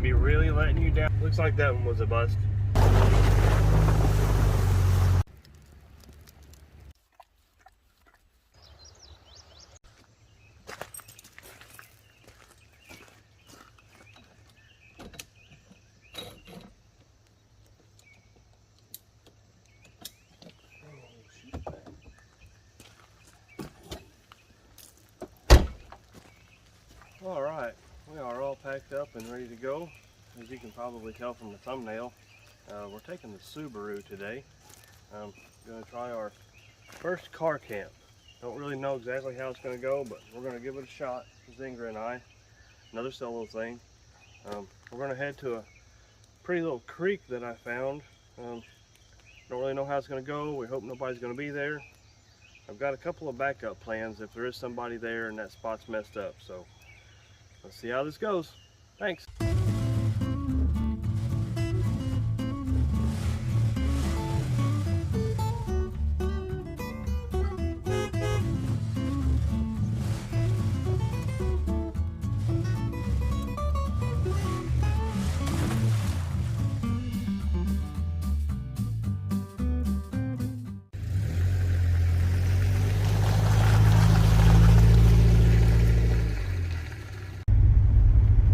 be really letting you down. Looks like that one was a bust. All right, we are all packed up and ready to go. As you can probably tell from the thumbnail, we're taking the Subaru today. Going to try our first car camp. Don't really know exactly how it's going to go, but we're going to give it a shot. Zinger and I, another solo thing. We're going to head to a pretty little creek that I found. Don't really know how it's going to go. We hope nobody's going to be there. I've got a couple of backup plans if there is somebody there and that spot's messed up. So let's see how this goes. Thanks.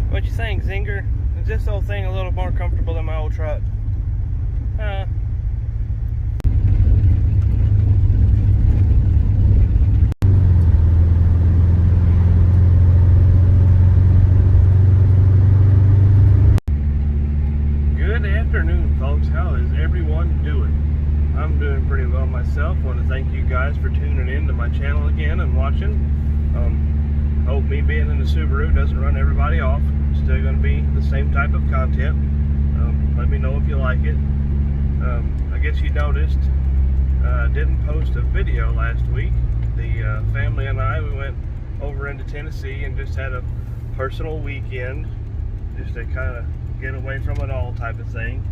What you think, Zinger? Is this old thing a little more comfortable than my old truck? Good afternoon, folks. How is everyone doing? I'm doing pretty well myself. I want to thank you guys for tuning in to my channel again and watching. Hope me being in the Subaru doesn't run everybody off. Still going to be the same type of content. Let me know if you like it. I guess you noticed I didn't post a video last week. The family and I, we went over into Tennessee and just had a personal weekend just to kind of get away from it all type of thing.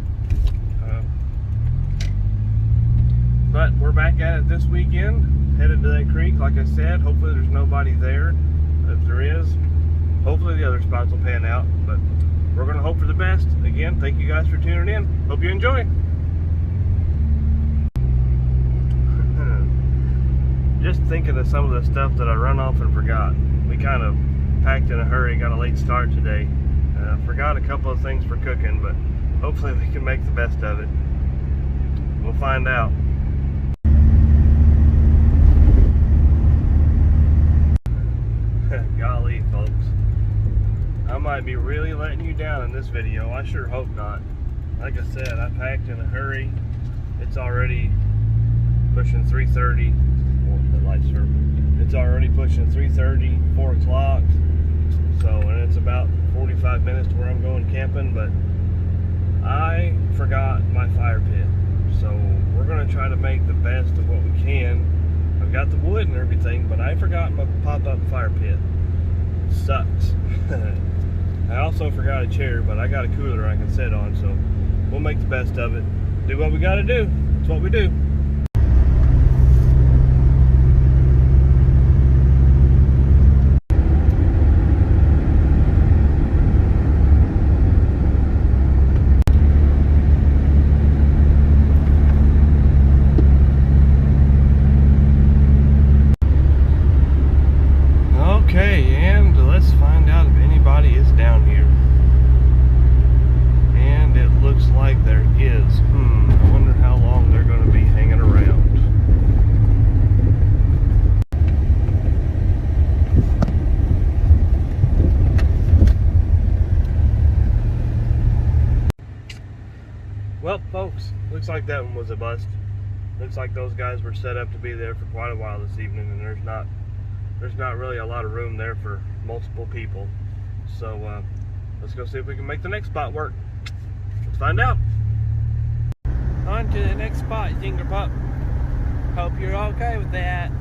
But we're back at it this weekend, headed to that creek like I said. Hopefully there's nobody there. If there is, hopefully the other spots will pan out, but we're going to hope for the best. Again, thank you guys for tuning in. Hope you enjoy. Just thinking of some of the stuff that I run off and forgot. We kind of packed in a hurry, got a late start today. Forgot a couple of things for cooking, but hopefully we can make the best of it. We'll find out. Golly, folks. I might be really letting you down in this video. I sure hope not. Like I said, I packed in a hurry. It's already pushing 3:30. Well, the lights are. It's already pushing 3:30, 4 o'clock. So, and it's about 45 minutes to where I'm going camping, but I forgot my fire pit. So we're going to try to make the best of what we can. I've got the wood and everything, but I forgot my pop-up fire pit. Sucks. I also forgot a chair, but I got a cooler I can sit on, so we'll make the best of it. Do what we got to do. That's what we do. Okay, and let's find out if anybody is down here. And it looks like there is. I wonder how long they're going to be hanging around. Well, folks, looks like that one was a bust. Looks like those guys were set up to be there for quite a while this evening, and there's not really a lot of room there for multiple people. So let's go see if we can make the next spot work. Let's find out. On to the next spot, Zinger Pup. Hope you're okay with that.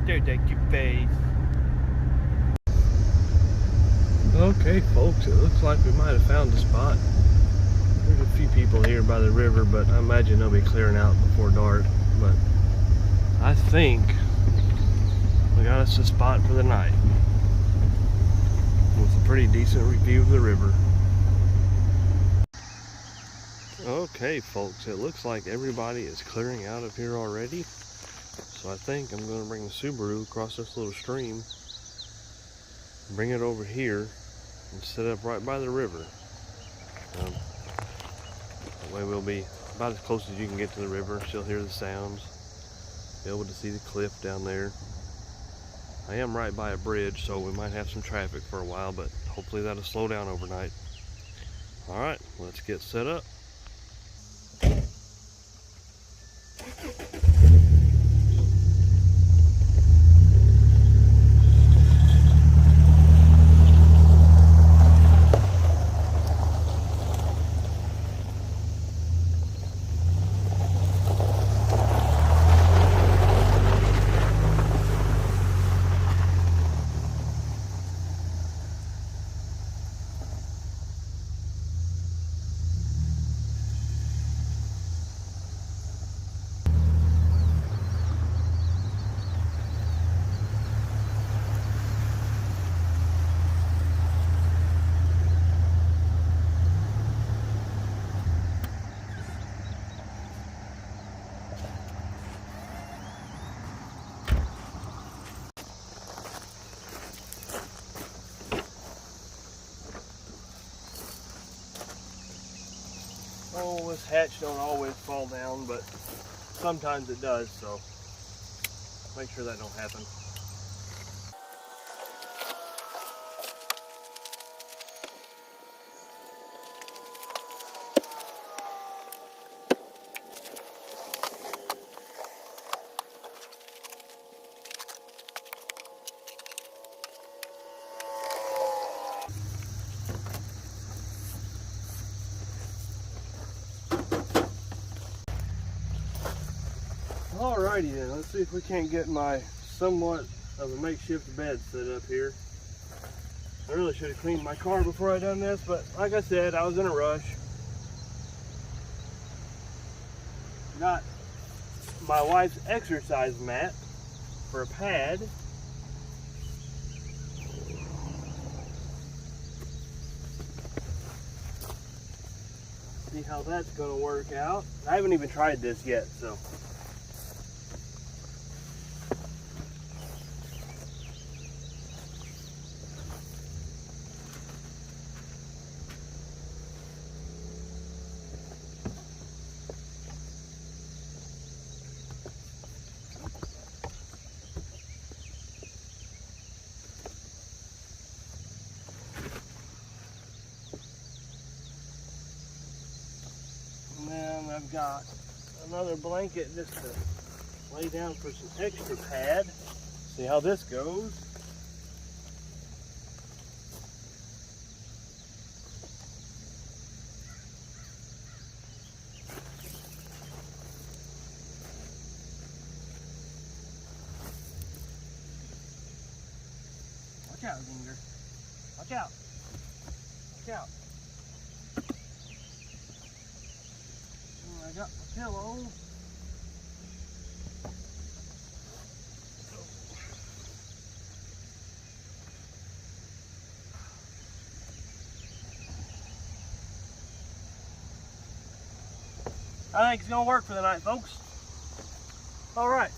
There's that cute face. Okay, folks, it looks like we might have found a spot. There's a few people here by the river, but I imagine they'll be clearing out before dark. But I think we got us a spot for the night with a pretty decent review of the river. Okay folks, it looks like everybody is clearing out of here already. So I think I'm going to bring the Subaru across this little stream, bring it over here, and set up right by the river. That way we'll be about as close as you can get to the river, still hear the sounds, be able to see the cliff down there. I am right by a bridge, so we might have some traffic for a while, but hopefully that'll slow down overnight. Alright, let's get set up. Oh, this hatch don't always fall down, but sometimes it does, so make sure that don't happen. Alrighty then, let's see if we can't get my somewhat of a makeshift bed set up here. I really should have cleaned my car before I done this, but like I said, I was in a rush. Got my wife's exercise mat for a pad. See how that's going to work out. I haven't even tried this yet, so. I've got another blanket just to lay down for some extra pad. See how this goes. Watch out, Zinger. Watch out. Watch out. I got my pillow. I think it's gonna work for the night, folks. Alright,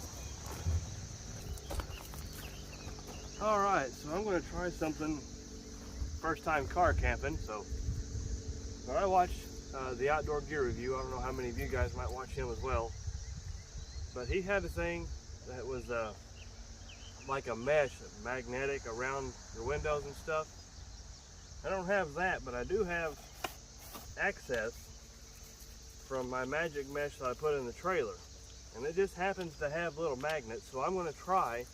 so I'm gonna try something first time car camping. So I watched the outdoor gear review. I don't know how many of you guys might watch him as well, but he had a thing that was like a mesh, magnetic around your windows and stuff. I don't have that, but I do have access from my magic mesh that I put in the trailer, and it just happens to have little magnets. So I'm going to try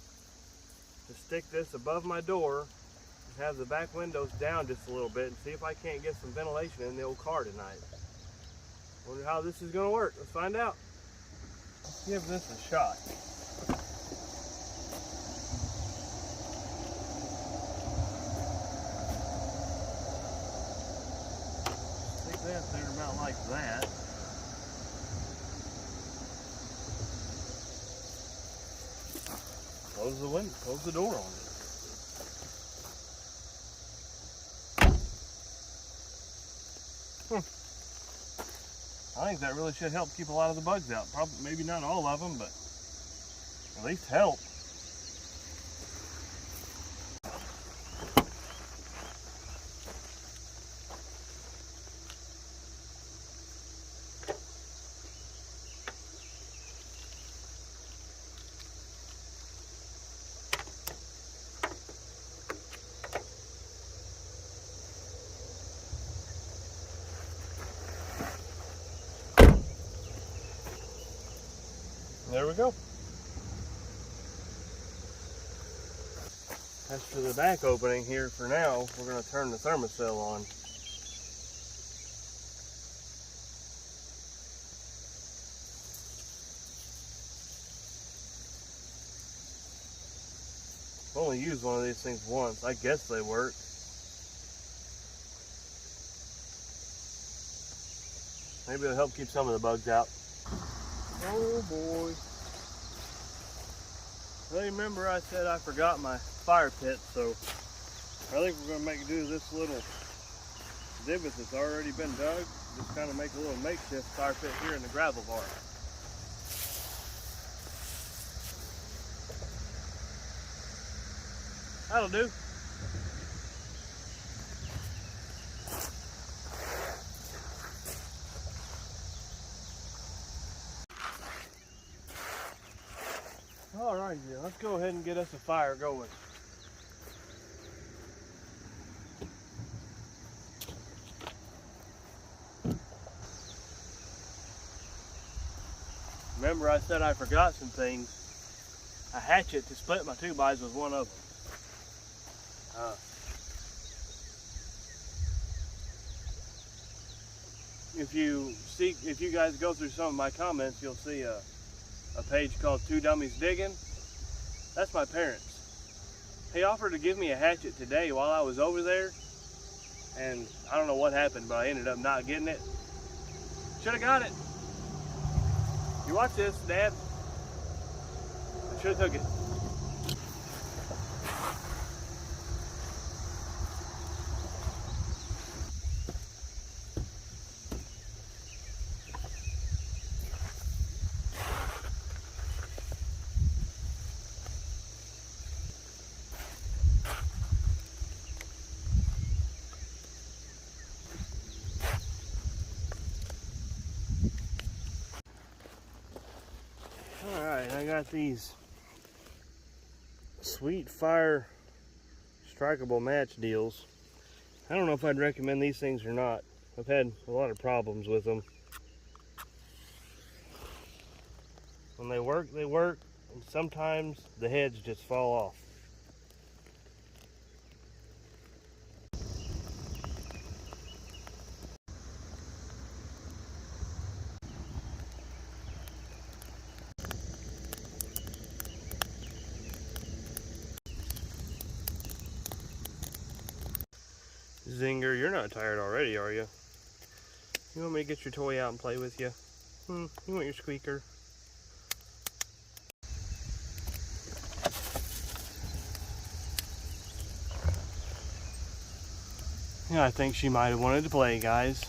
to stick this above my door and have the back windows down just a little bit and see if I can't get some ventilation in the old car tonight. Wonder how this is going to work. Let's find out. Let's give this a shot. Stick that there about like that. Close the window, close the door on it. I think that really should help keep a lot of the bugs out. Probably, maybe not all of them, but at least help. There we go. As for the back opening here, for now, we're going to turn the thermocell on. I've only used one of these things once. I guess they work. Maybe it'll help keep some of the bugs out. Oh boy. Well, you remember I said I forgot my fire pit, so I think we're going to make do this little divot that's already been dug. Just kind of make a little makeshift fire pit here in the gravel bar. That'll do. Alright, yeah, let's go ahead and get us a fire going. Remember I said I forgot some things. A hatchet to split my 2x was one of them. If you guys go through some of my comments, you'll see a page called Two Dummies Digging. That's my parents. He offered to give me a hatchet today while I was over there, and I don't know what happened, but I ended up not getting it. Should have got it. You watch this, Dad. I should have took it. Alright, I got these Sweet Fire strikeable match deals. I don't know if I'd recommend these things or not. I've had a lot of problems with them. When they work, and sometimes the heads just fall off. Zinger, you're not tired already, are you? You want me to get your toy out and play with you? You want your squeaker? Yeah, I think she might have wanted to play, guys.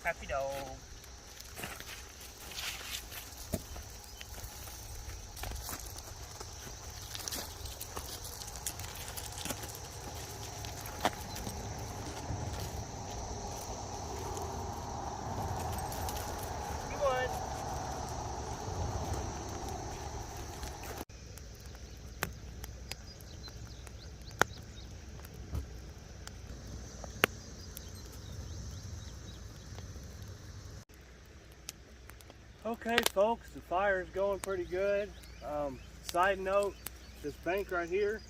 Happy dog. Come on. Okay, folks, the fire is going pretty good. Side note, this bank right here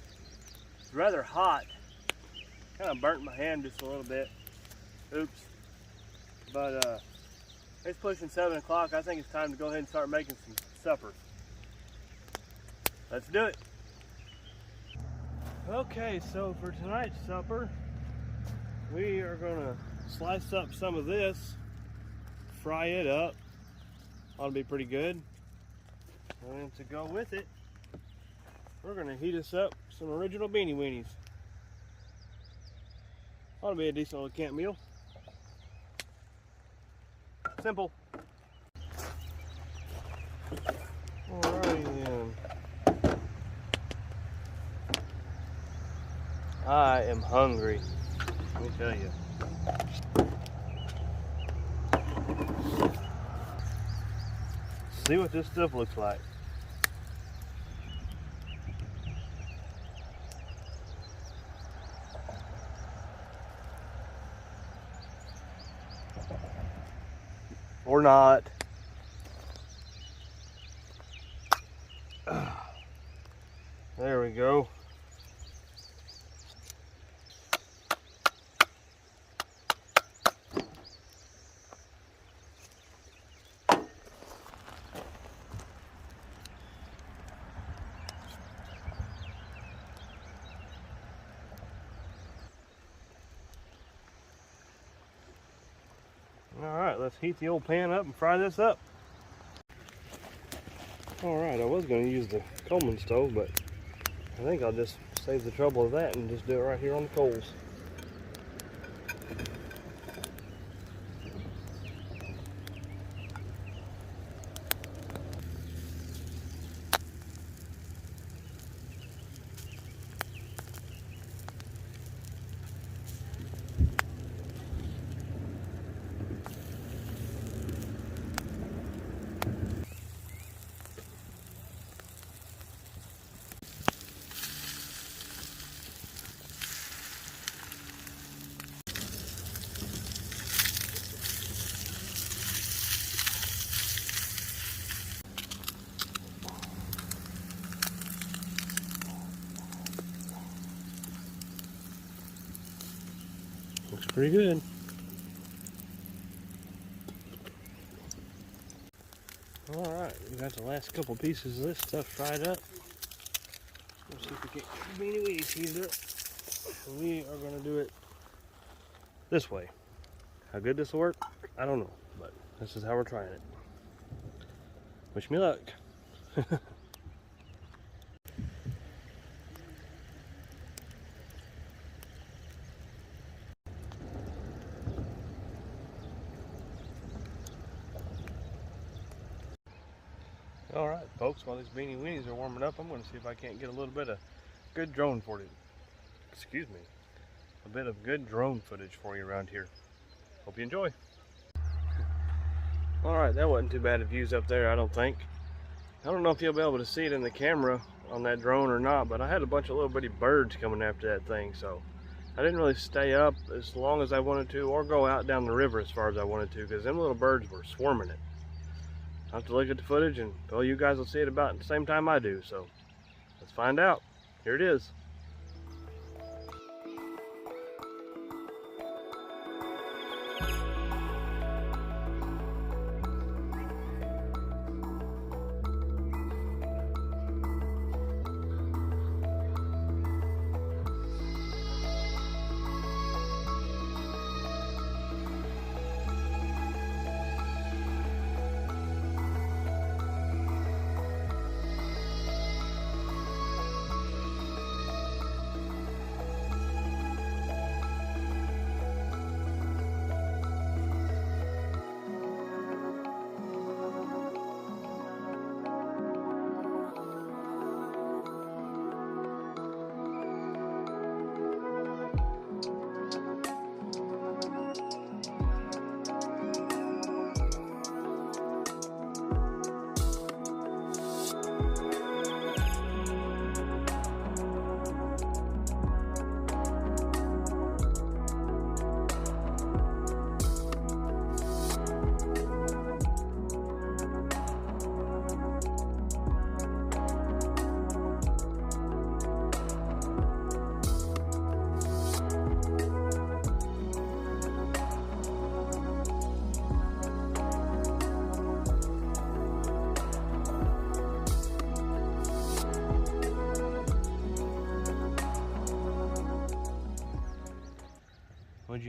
is rather hot. Kind of burnt my hand just a little bit. Oops. But it's pushing 7 o'clock. I think it's time to go ahead and start making some supper. Let's do it. Okay, so for tonight's supper, we are gonna slice up some of this, fry it up. Ought to be pretty good. And to go with it, we're gonna heat us up some original beanie weenies. Ought to be a decent little camp meal. Simple. Alrighty then. I am hungry, let me tell you. See what this stuff looks like. Or not. There we go. Alright, let's heat the old pan up and fry this up. Alright, I was going to use the Coleman stove, but I think I'll just save the trouble of that and just do it right here on the coals. Looks pretty good. Alright, we got the last couple pieces of this stuff fried up. Let's see if we can get the beanie weenies heated up. We are going to do it this way. How good this will work, I don't know, but this is how we're trying it. Wish me luck. Alright folks, while these beanie weenies are warming up, I'm going to see if I can't get a little bit of good drone footage. Excuse me. A bit of good drone footage for you around here. Hope you enjoy. Alright, that wasn't too bad of views up there, I don't think. I don't know if you'll be able to see it in the camera on that drone or not, but I had a bunch of little bitty birds coming after that thing, so I didn't really stay up as long as I wanted to or go out down the river as far as I wanted to, because them little birds were swarming it. I'll have to look at the footage, and well, you guys will see it about the same time I do, so let's find out. Here it is.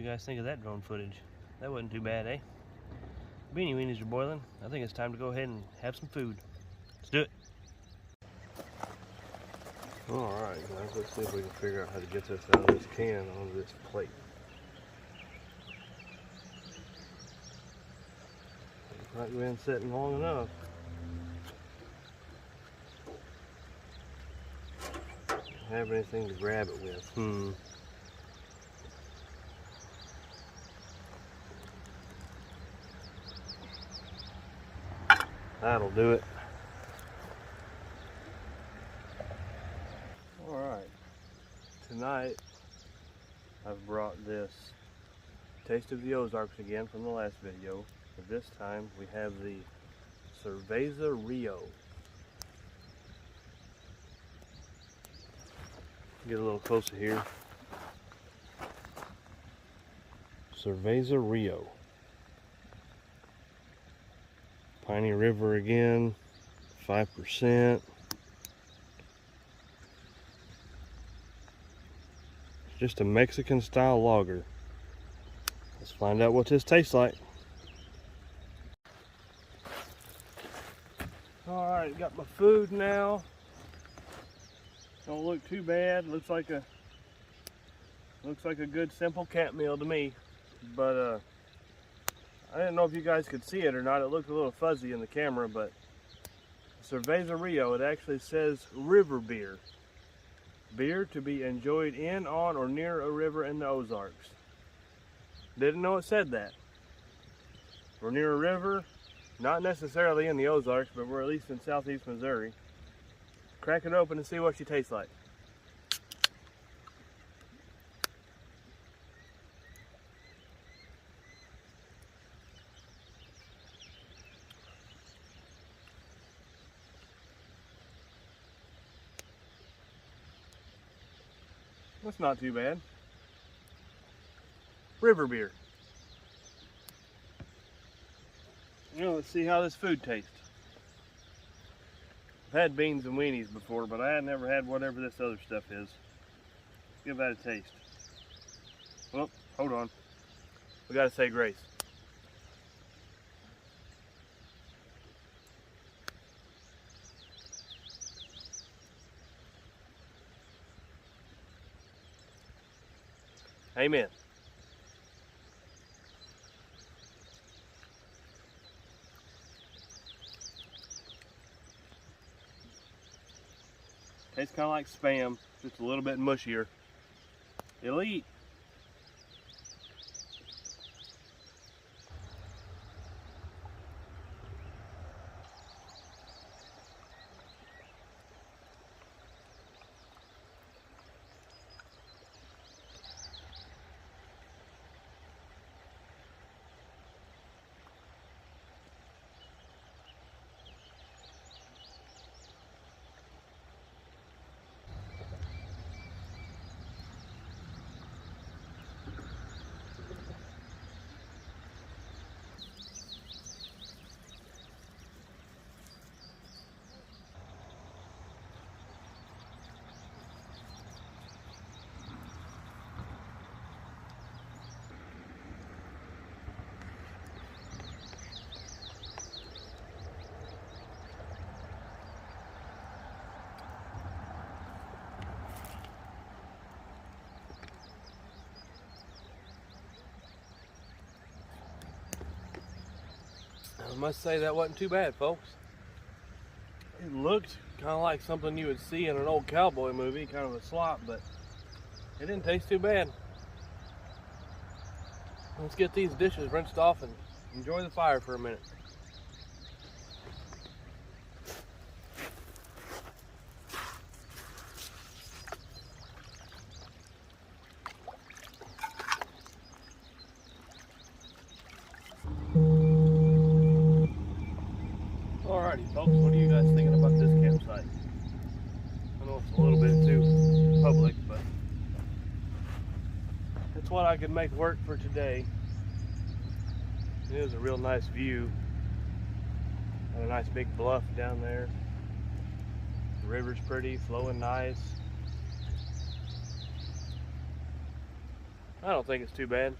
you guys think of that drone footage? That wasn't too bad, eh? Beanie weenies are boiling. I think it's time to go ahead and have some food. Let's do it. Alright guys, let's see if we can figure out how to get this out of this can onto this plate. It's not been sitting long enough. Don't have anything to grab it with. That'll do it. Alright, tonight I've brought this Taste of the Ozarks again from the last video, but this time we have the Cerveza Rio. Get a little closer here. Cerveza Rio. Piney River again, 5%. Just a Mexican style lager. Let's find out what this tastes like. Alright, got my food now. Don't look too bad. Looks like a good simple camp meal to me. But I didn't know if you guys could see it or not. It looked a little fuzzy in the camera, but Cerveza Rio, it actually says river beer. Beer to be enjoyed in, on, or near a river in the Ozarks. Didn't know it said that. We're near a river, not necessarily in the Ozarks, but we're at least in southeast Missouri. Crack it open and see what she tastes like. That's not too bad. River beer. Now let's see how this food tastes. I've had beans and weenies before, but I had never had whatever this other stuff is. Let's give that a taste. Oh, hold on. We gotta say grace. Amen. Tastes kind of like Spam, just a little bit mushier. Elite. I must say that wasn't too bad, folks. It looked kind of like something you would see in an old cowboy movie, kind of a slop, but it didn't taste too bad. Let's get these dishes rinsed off and enjoy the fire for a minute. Alrighty folks, what are you guys thinking about this campsite? I know it's a little bit too public, but it's what I could make work for today. It is a real nice view. Got a nice big bluff down there. The river's pretty, flowing nice. I don't think it's too bad.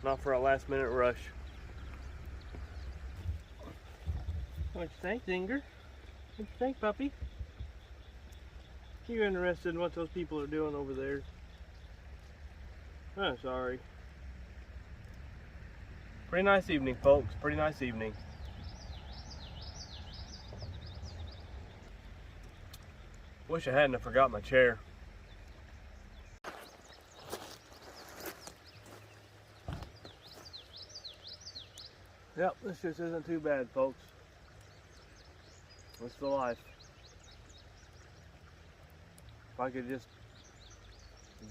Not for a last minute rush. What you think, Zinger? What you think, puppy? You interested in what those people are doing over there? Oh, sorry. Pretty nice evening, folks. Pretty nice evening. Wish I hadn't have forgot my chair. Yep, this just isn't too bad, folks. That's the life. If I could just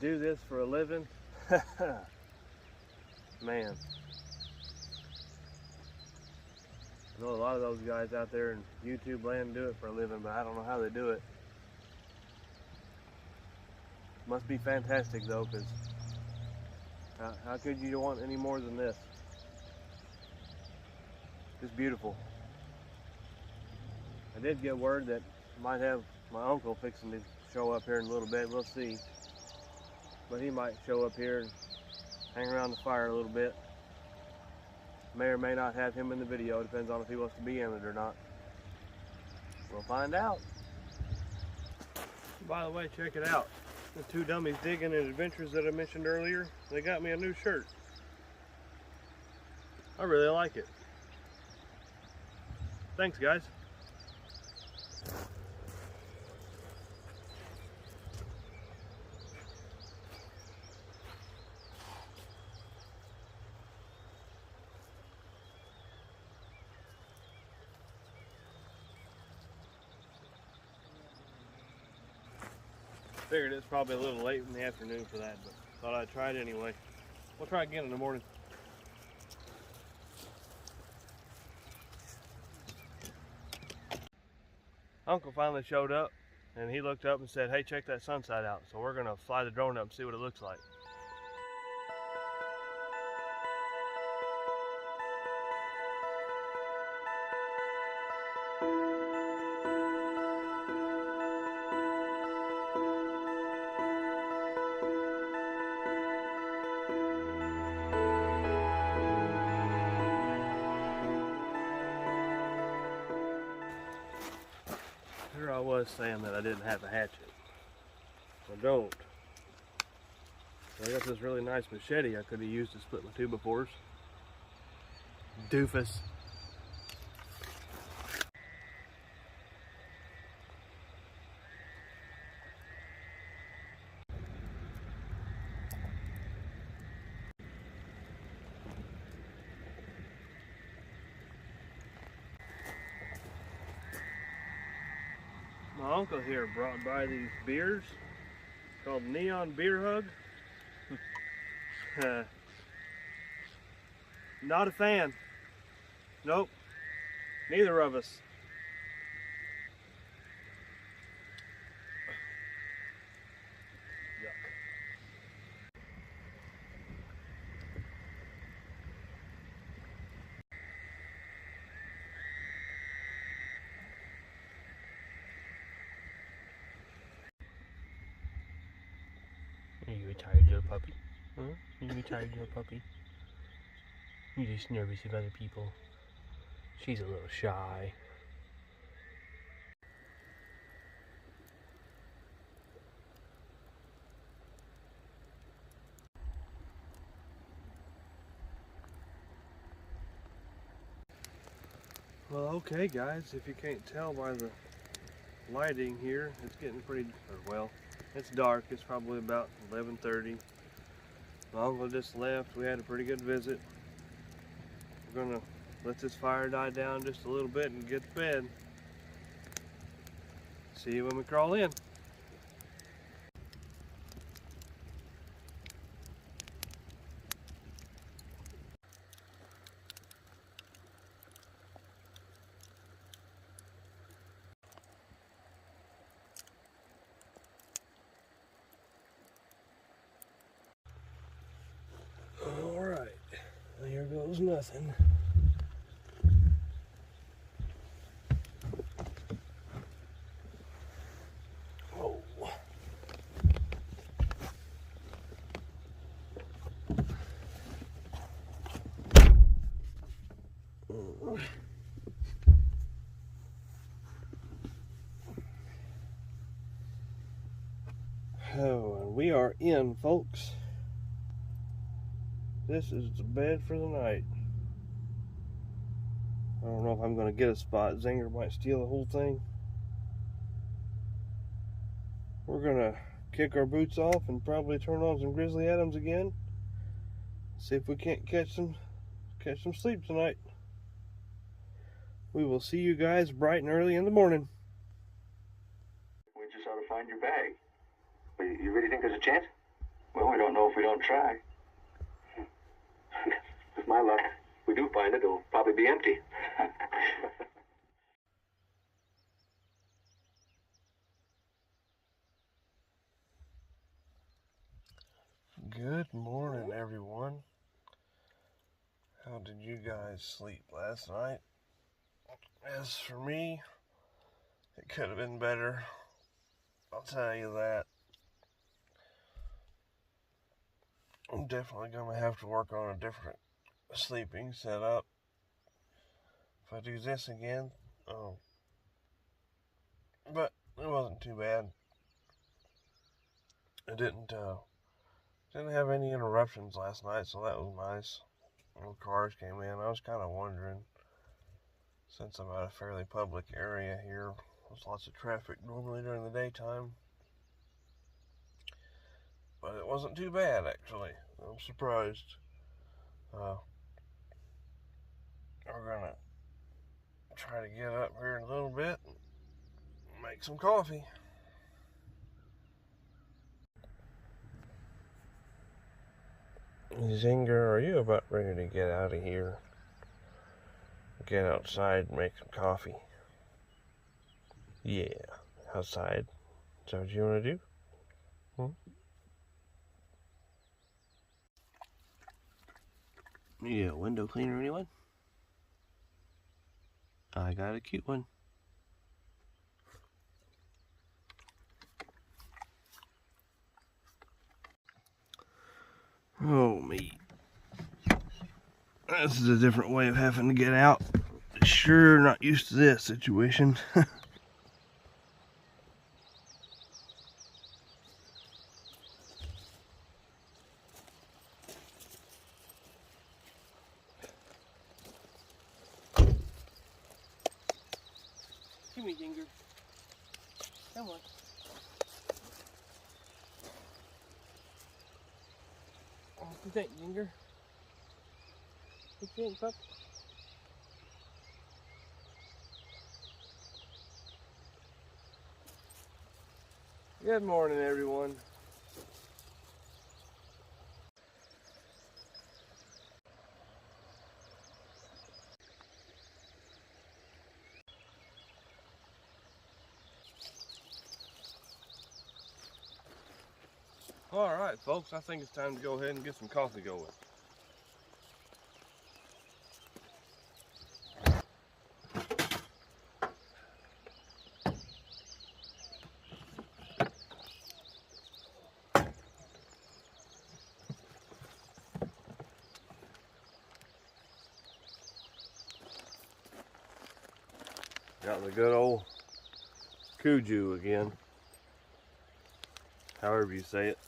do this for a living, man. I know a lot of those guys out there in YouTube land do it for a living, but I don't know how they do it. Must be fantastic though, because how could you want any more than this? Just beautiful. I did get word that I might have my uncle fixing to show up here in a little bit. We'll see. But he might show up here and hang around the fire a little bit. May or may not have him in the video. Depends on if he wants to be in it or not. We'll find out. By the way, check it out. The two dummies digging and adventures that I mentioned earlier, they got me a new shirt. I really like it. Thanks, guys. Figured it's probably a little late in the afternoon for that, but thought I'd try it anyway. We'll try again in the morning. Uncle finally showed up and he looked up and said, hey, check that sunset out. So we're gonna fly the drone up and see what it looks like. Here I was saying that I didn't have a hatchet. I don't. So I got this really nice machete I could have used to split my 2x4s. Doofus. My uncle here brought by these beers called Neon Beer Hug. Not a fan. Nope. Neither of us. Yuck. Are you a tired little puppy? Huh? Are you a tired little puppy? You're just nervous of other people. She's a little shy. Well, okay guys, if you can't tell by the lighting here, it's getting pretty, well, it's dark. It's probably about 11:30. My uncle just left. We had a pretty good visit. We're gonna let this fire die down just a little bit and get to bed. See you when we crawl in. All right, here goes nothing. Oh. Oh, and we are in, folks. This is the bed for the night. I don't know if I'm going to get a spot. Zinger might steal the whole thing. We're going to kick our boots off and probably turn on some Grizzly Adams again. See if we can't catch some sleep tonight. We will see you guys bright and early in the morning. We just ought to find your bag. You really think there's a chance? Well, we don't know if we don't try. With my luck, if we do find it, it'll probably be empty. Good morning, everyone. How did you guys sleep last night? As for me, it could have been better. I'll tell you that. I'm definitely going to have to work on a different sleeping setup. If I do this again, but it wasn't too bad. I didn't have any interruptions last night, so that was nice. No cars came in. I was kind of wondering, since I'm at a fairly public area here, there's lots of traffic normally during the daytime. But it wasn't too bad, actually. I'm surprised. We're gonna try to get up here in a little bit and make some coffee. Zinger, are you about ready to get out of here? Get outside and make some coffee? Yeah, outside. Is that what you want to do? Need a window cleaner, anyone? I got a cute one. Oh, me. This is a different way of having to get out. Sure not used to this situation. Give me, Zinger. Come on. What do you think, Zinger? What do you think, pup? Good morning, everyone. All right, folks, I think it's time to go ahead and get some coffee going. Got the good old Cuju again, however you say it.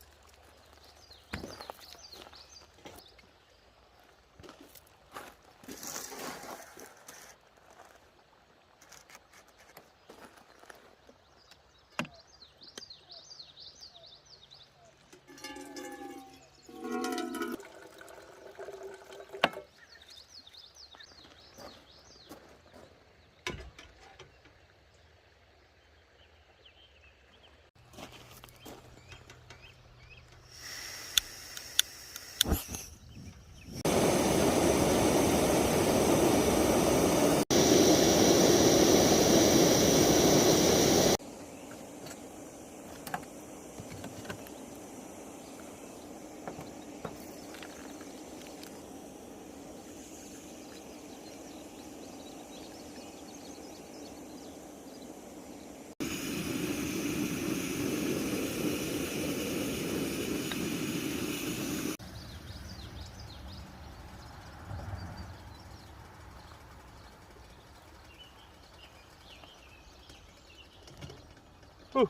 Whew.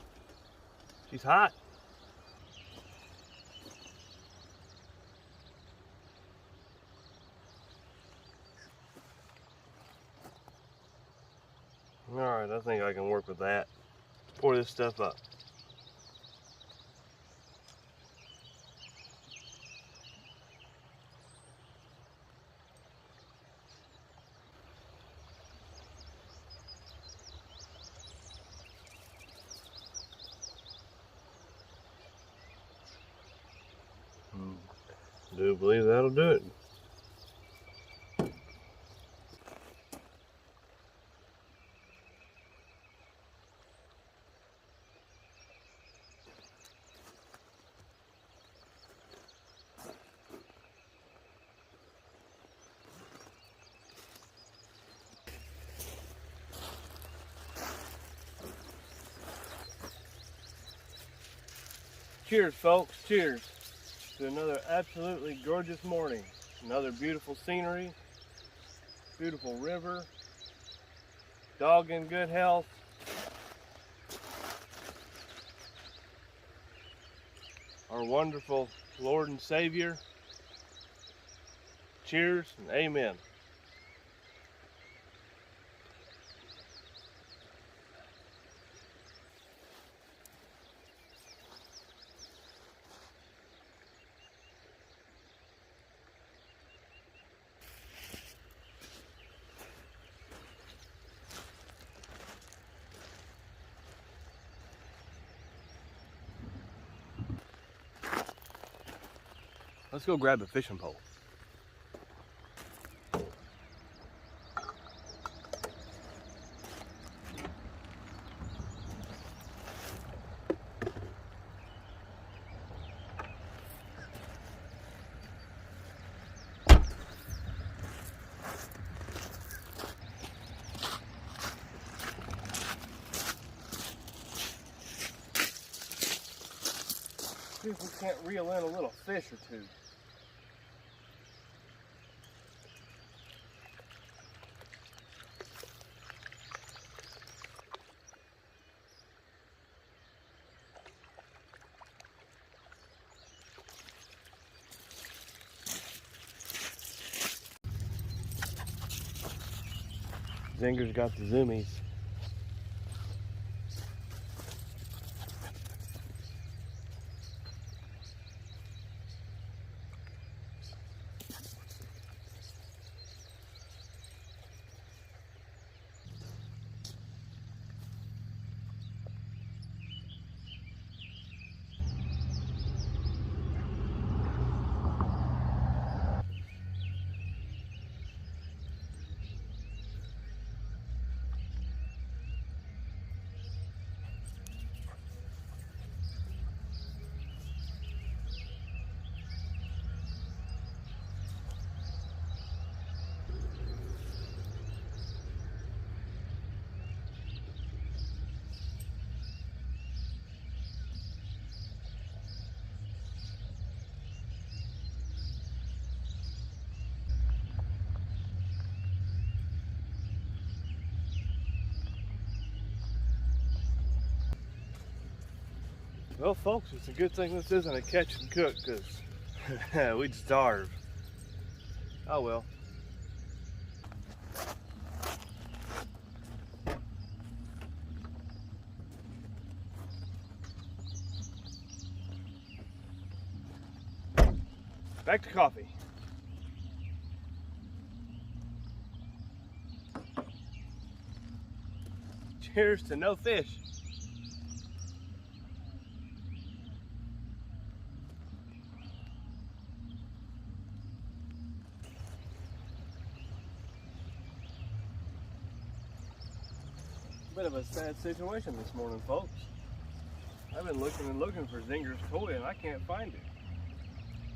She's hot. Alright, I think I can work with that. Pour this stuff up. Do believe that'll do it. Cheers, folks. Cheers to another absolutely gorgeous morning. Another beautiful scenery, beautiful river, dog in good health. Our wonderful Lord and Savior. Cheers and amen. Let's go grab a fishing pole. See if we can't reel in a little fish or two. Zinger's got the zoomies. Well, folks, it's a good thing this isn't a catch and cook, because we'd starve. Oh well. Back to coffee. Cheers to no fish. Bit of a sad situation this morning, folks. I've been looking and looking for Zinger's toy and I can't find it.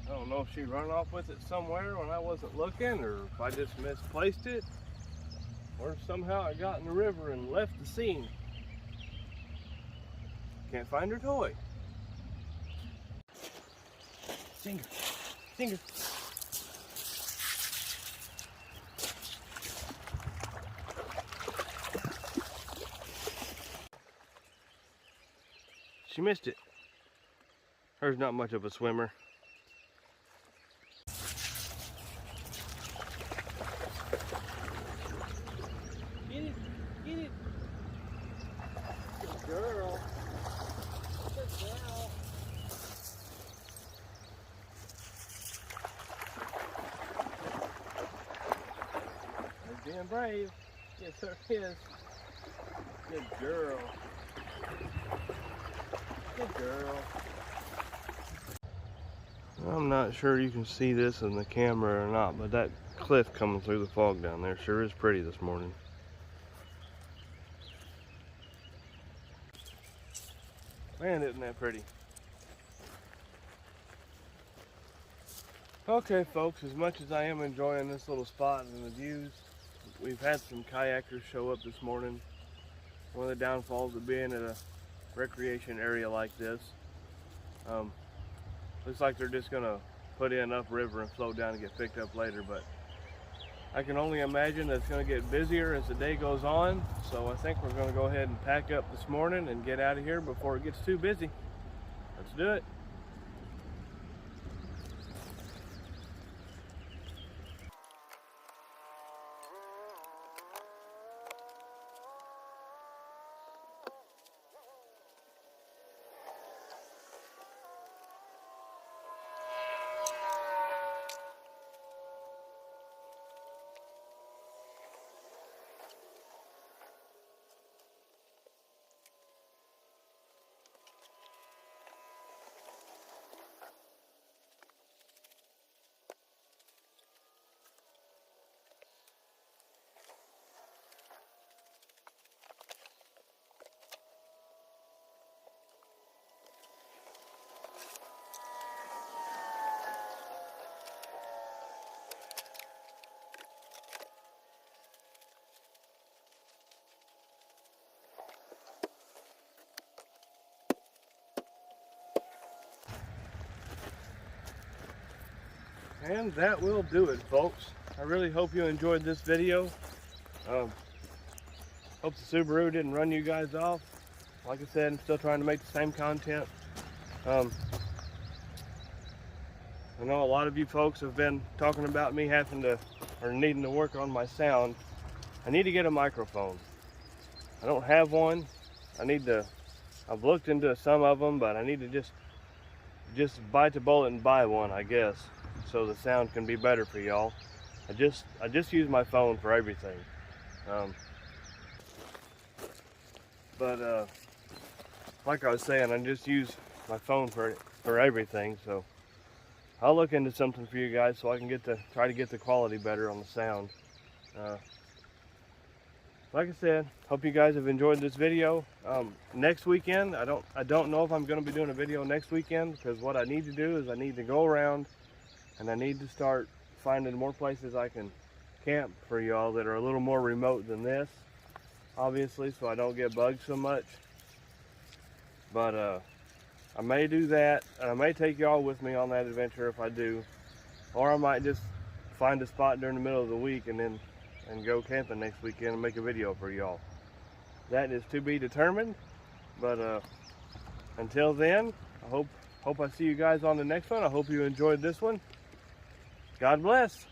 I don't know if she ran off with it somewhere when I wasn't looking, or if I just misplaced it, or if somehow I got in the river and left the scene. Can't find her toy. Zinger, Zinger. She missed it. Her's not much of a swimmer. Get it, get it. being brave. Yes, sir is. Good girl. Good girl. I'm not sure you can see this in the camera or not, but that cliff coming through the fog down there sure is pretty this morning. Man, isn't that pretty? Okay, folks, as much as I am enjoying this little spot and the views, we've had some kayakers show up this morning. One of the downfalls of being at a recreation area like this, looks like they're just gonna put in upriver and float down and get picked up later, but I can only imagine that it's gonna get busier as the day goes on, so I think we're gonna go ahead and pack up this morning and get out of here before it gets too busy. Let's do it. And that will do it, folks. I really hope you enjoyed this video. Hope the Subaru didn't run you guys off. Like I said, I'm still trying to make the same content. I know a lot of you folks have been talking about me having to, or needing to work on my sound. I need to get a microphone. I don't have one. I've looked into some of them, but I need to just bite the bullet and buy one, I guess, so the sound can be better for y'all. I just use my phone for everything. Like I was saying, I just use my phone for everything, so I'll look into something for you guys so I can try to get the quality better on the sound. Like I said, hope you guys have enjoyed this video. Next weekend, I don't know if I'm going to be doing a video next weekend, because what I need to do is I need to go around and I need to start finding more places I can camp for y'all that are a little more remote than this, obviously, so I don't get bugged so much. But I may do that, and I may take y'all with me on that adventure if I do, or I might just find a spot during the middle of the week and go camping next weekend and make a video for y'all. That is to be determined, but until then, I hope I see you guys on the next one. I hope you enjoyed this one. God bless.